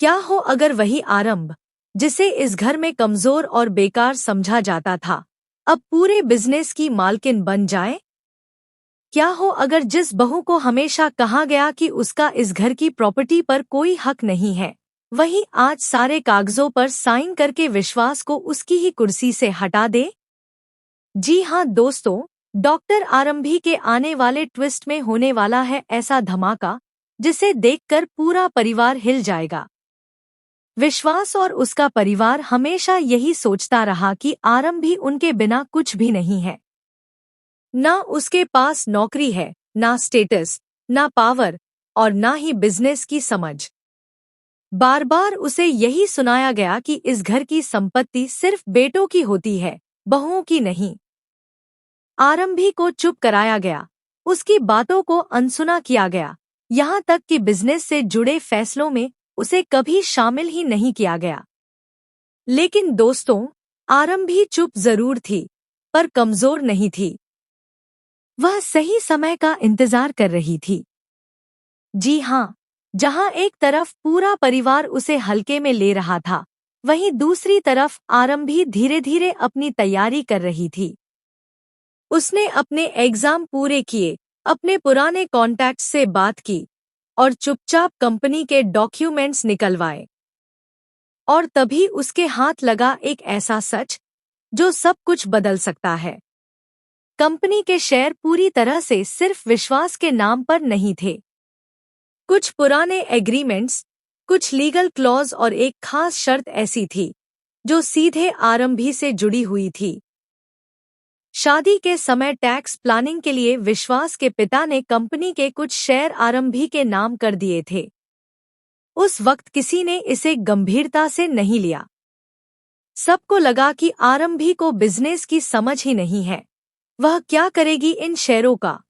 क्या हो अगर वही आरंभ, जिसे इस घर में कमजोर और बेकार समझा जाता था, अब पूरे बिजनेस की मालकिन बन जाए? क्या हो अगर जिस बहू को हमेशा कहा गया कि उसका इस घर की प्रॉपर्टी पर कोई हक नहीं है, वही आज सारे कागजों पर साइन करके विश्वास को उसकी ही कुर्सी से हटा दे? जी हाँ दोस्तों, डॉक्टर आरंभी के आने वाले ट्विस्ट में होने वाला है ऐसा धमाका जिसे देखकर पूरा परिवार हिल जाएगा। विश्वास और उसका परिवार हमेशा यही सोचता रहा कि आरंभी उनके बिना कुछ भी नहीं है। ना उसके पास नौकरी है, ना स्टेटस, ना पावर और ना ही बिजनेस की समझ। बार बार उसे यही सुनाया गया कि इस घर की संपत्ति सिर्फ बेटों की होती है, बहुओं की नहीं। आरंभी को चुप कराया गया, उसकी बातों को अनसुना किया गया, यहाँ तक कि बिजनेस से जुड़े फैसलों में उसे कभी शामिल ही नहीं किया गया। लेकिन दोस्तों, आरंभी चुप जरूर थी, पर कमजोर नहीं थी। वह सही समय का इंतजार कर रही थी। जी हाँ, जहाँ एक तरफ पूरा परिवार उसे हल्के में ले रहा था, वहीं दूसरी तरफ आरंभी धीरे धीरे अपनी तैयारी कर रही थी। उसने अपने एग्जाम पूरे किए, अपने पुराने कॉन्टैक्ट्स से बात की और चुपचाप कंपनी के डॉक्यूमेंट्स निकलवाए। और तभी उसके हाथ लगा एक ऐसा सच जो सब कुछ बदल सकता है। कंपनी के शेयर पूरी तरह से सिर्फ विश्वास के नाम पर नहीं थे। कुछ पुराने एग्रीमेंट्स, कुछ लीगल क्लॉज और एक खास शर्त ऐसी थी जो सीधे आरंभी से जुड़ी हुई थी। शादी के समय टैक्स प्लानिंग के लिए विश्वास के पिता ने कंपनी के कुछ शेयर आरंभी के नाम कर दिए थे। उस वक्त किसी ने इसे गंभीरता से नहीं लिया। सबको लगा कि आरंभी को बिजनेस की समझ ही नहीं है, वह क्या करेगी इन शेयरों का।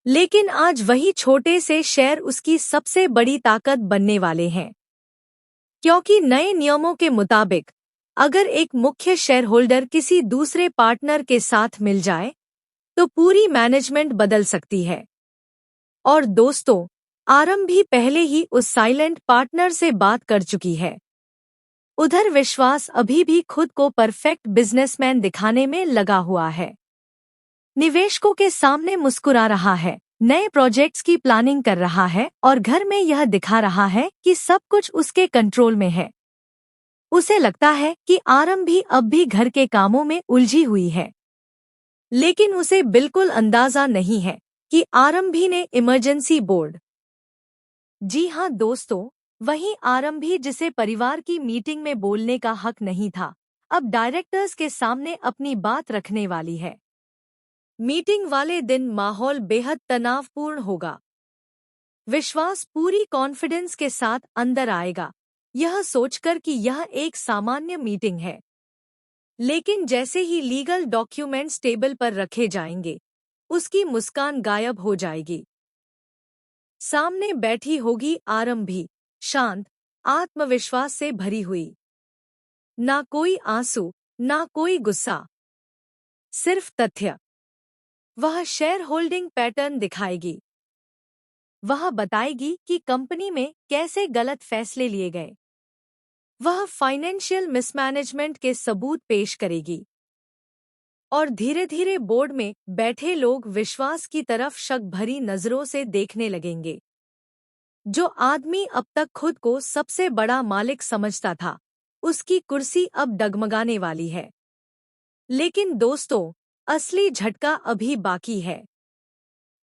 लेकिन आज वही छोटे से शेयर उसकी सबसे बड़ी ताकत बनने वाले हैं। क्योंकि नए नियमों के मुताबिक अगर एक मुख्य शेयर होल्डर किसी दूसरे पार्टनर के साथ मिल जाए, तो पूरी मैनेजमेंट बदल सकती है। और दोस्तों, आरंभी पहले ही उस साइलेंट पार्टनर से बात कर चुकी है। उधर विश्वास अभी भी खुद को परफेक्ट बिजनेसमैन दिखाने में लगा हुआ है। निवेशकों के सामने मुस्कुरा रहा है, नए प्रोजेक्ट्स की प्लानिंग कर रहा है और घर में यह दिखा रहा है कि सब कुछ उसके कंट्रोल में है। उसे लगता है कि आरंभी अब भी घर के कामों में उलझी हुई है। लेकिन उसे बिल्कुल अंदाजा नहीं है कि आरंभी ने इमरजेंसी बोर्ड, जी हाँ दोस्तों, वही आरंभी जिसे परिवार की मीटिंग में बोलने का हक नहीं था, अब डायरेक्टर्स के सामने अपनी बात रखने वाली है। मीटिंग वाले दिन माहौल बेहद तनावपूर्ण होगा। विश्वास पूरी कॉन्फिडेंस के साथ अंदर आएगा, यह सोचकर कि यह एक सामान्य मीटिंग है। लेकिन जैसे ही लीगल डॉक्यूमेंट्स टेबल पर रखे जाएंगे, उसकी मुस्कान गायब हो जाएगी। सामने बैठी होगी आरंभी, शांत, आत्मविश्वास से भरी हुई। ना कोई आंसू, ना कोई गुस्सा, सिर्फ तथ्य। वह शेयर होल्डिंग पैटर्न दिखाएगी। वह बताएगी कि कंपनी में कैसे गलत फैसले लिए गए। वह फाइनेंशियल मिसमैनेजमेंट के सबूत पेश करेगी। और धीरे धीरे बोर्ड में बैठे लोग विश्वास की तरफ शक भरी नजरों से देखने लगेंगे। जो आदमी अब तक खुद को सबसे बड़ा मालिक समझता था, उसकी कुर्सी अब डगमगाने वाली है। लेकिन दोस्तों, असली झटका अभी बाकी है।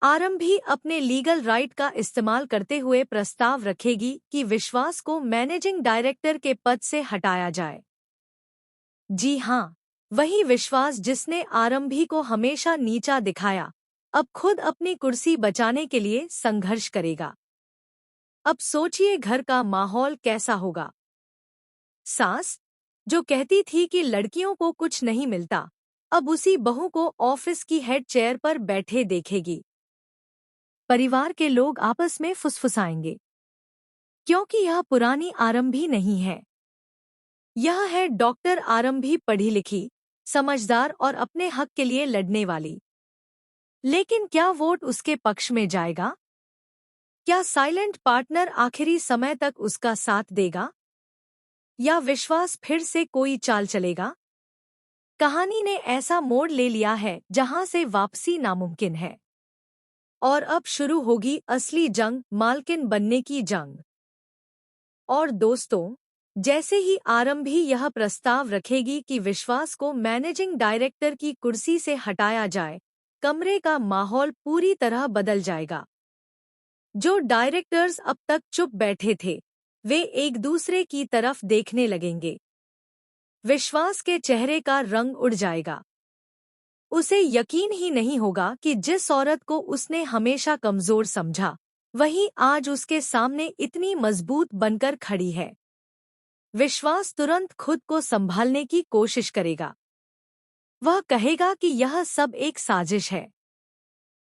आरंभी अपने लीगल राइट का इस्तेमाल करते हुए प्रस्ताव रखेगी कि विश्वास को मैनेजिंग डायरेक्टर के पद से हटाया जाए। जी हाँ, वही विश्वास जिसने आरंभी को हमेशा नीचा दिखाया, अब खुद अपनी कुर्सी बचाने के लिए संघर्ष करेगा। अब सोचिए घर का माहौल कैसा होगा। सास, जो कहती थी कि लड़कियों को कुछ नहीं मिलता, अब उसी बहू को ऑफिस की हेड चेयर पर बैठे देखेगी। परिवार के लोग आपस में फुसफुसाएंगे, क्योंकि यह पुरानी आरंभी नहीं है। यह है डॉक्टर आरंभी, पढ़ी लिखी, समझदार और अपने हक के लिए लड़ने वाली। लेकिन क्या वोट उसके पक्ष में जाएगा? क्या साइलेंट पार्टनर आखिरी समय तक उसका साथ देगा, या विश्वास फिर से कोई चाल चलेगा? कहानी ने ऐसा मोड़ ले लिया है जहां से वापसी नामुमकिन है। और अब शुरू होगी असली जंग, मालकिन बनने की जंग। और दोस्तों, जैसे ही आरंभी यह प्रस्ताव रखेगी कि विश्वास को मैनेजिंग डायरेक्टर की कुर्सी से हटाया जाए, कमरे का माहौल पूरी तरह बदल जाएगा। जो डायरेक्टर्स अब तक चुप बैठे थे, वे एक दूसरे की तरफ देखने लगेंगे। विश्वास के चेहरे का रंग उड़ जाएगा। उसे यकीन ही नहीं होगा कि जिस औरत को उसने हमेशा कमजोर समझा, वही आज उसके सामने इतनी मजबूत बनकर खड़ी है। विश्वास तुरंत खुद को संभालने की कोशिश करेगा। वह कहेगा कि यह सब एक साजिश है।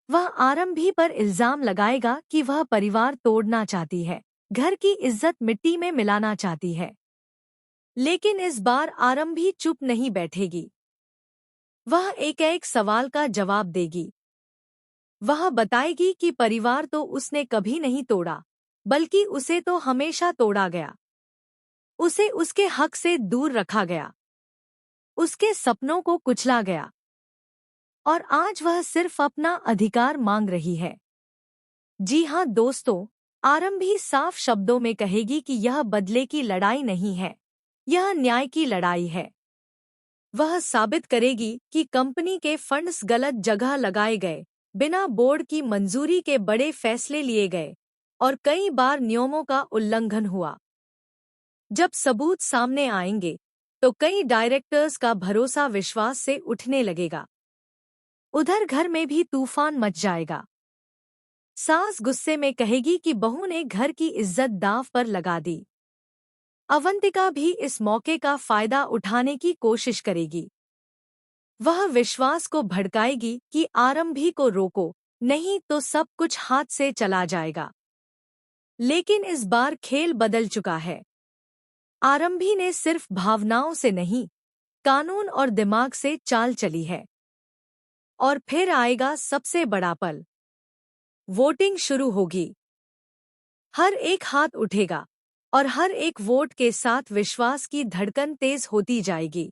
वह आरंभी पर इल्जाम लगाएगा कि वह परिवार तोड़ना चाहती है, घर की इज्जत मिट्टी में मिलाना चाहती है। लेकिन इस बार आरंभी चुप नहीं बैठेगी। वह एक एक सवाल का जवाब देगी। वह बताएगी कि परिवार तो उसने कभी नहीं तोड़ा, बल्कि उसे तो हमेशा तोड़ा गया। उसे उसके हक से दूर रखा गया, उसके सपनों को कुचला गया, और आज वह सिर्फ अपना अधिकार मांग रही है। जी हाँ दोस्तों, आरंभी साफ शब्दों में कहेगी कि यह बदले की लड़ाई नहीं है, यह न्याय की लड़ाई है। वह साबित करेगी कि कंपनी के फंड्स गलत जगह लगाए गए, बिना बोर्ड की मंजूरी के बड़े फैसले लिए गए, और कई बार नियमों का उल्लंघन हुआ। जब सबूत सामने आएंगे, तो कई डायरेक्टर्स का भरोसा विश्वास से उठने लगेगा। उधर घर में भी तूफान मच जाएगा। सास गुस्से में कहेगी कि बहू ने घर की इज्जत दांव पर लगा दी। अवंतिका भी इस मौके का फायदा उठाने की कोशिश करेगी। वह विश्वास को भड़काएगी कि आरंभी को रोको, नहीं तो सब कुछ हाथ से चला जाएगा। लेकिन इस बार खेल बदल चुका है। आरंभी ने सिर्फ भावनाओं से नहीं, कानून और दिमाग से चाल चली है। और फिर आएगा सबसे बड़ा पल। वोटिंग शुरू होगी। हर एक हाथ उठेगा, और हर एक वोट के साथ विश्वास की धड़कन तेज होती जाएगी।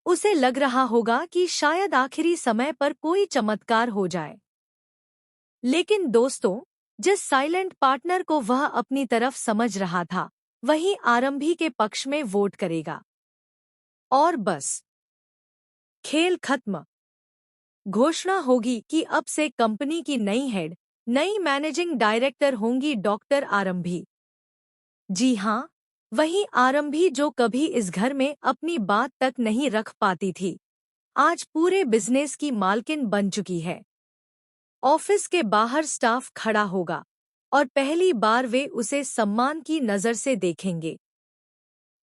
उसे लग रहा होगा कि शायद आखिरी समय पर कोई चमत्कार हो जाए। लेकिन दोस्तों, जिस साइलेंट पार्टनर को वह अपनी तरफ समझ रहा था, वही आरंभी के पक्ष में वोट करेगा। और बस, खेल खत्म। घोषणा होगी कि अब से कंपनी की नई हेड, नई मैनेजिंग डायरेक्टर होंगी डॉक्टर आरंभी। जी हाँ, वही आरंभी जो कभी इस घर में अपनी बात तक नहीं रख पाती थी, आज पूरे बिजनेस की मालकिन बन चुकी है। ऑफिस के बाहर स्टाफ खड़ा होगा, और पहली बार वे उसे सम्मान की नजर से देखेंगे।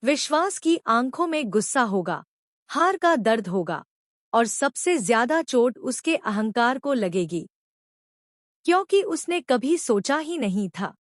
विश्वास की आंखों में गुस्सा होगा, हार का दर्द होगा, और सबसे ज्यादा चोट उसके अहंकार को लगेगी, क्योंकि उसने कभी सोचा ही नहीं था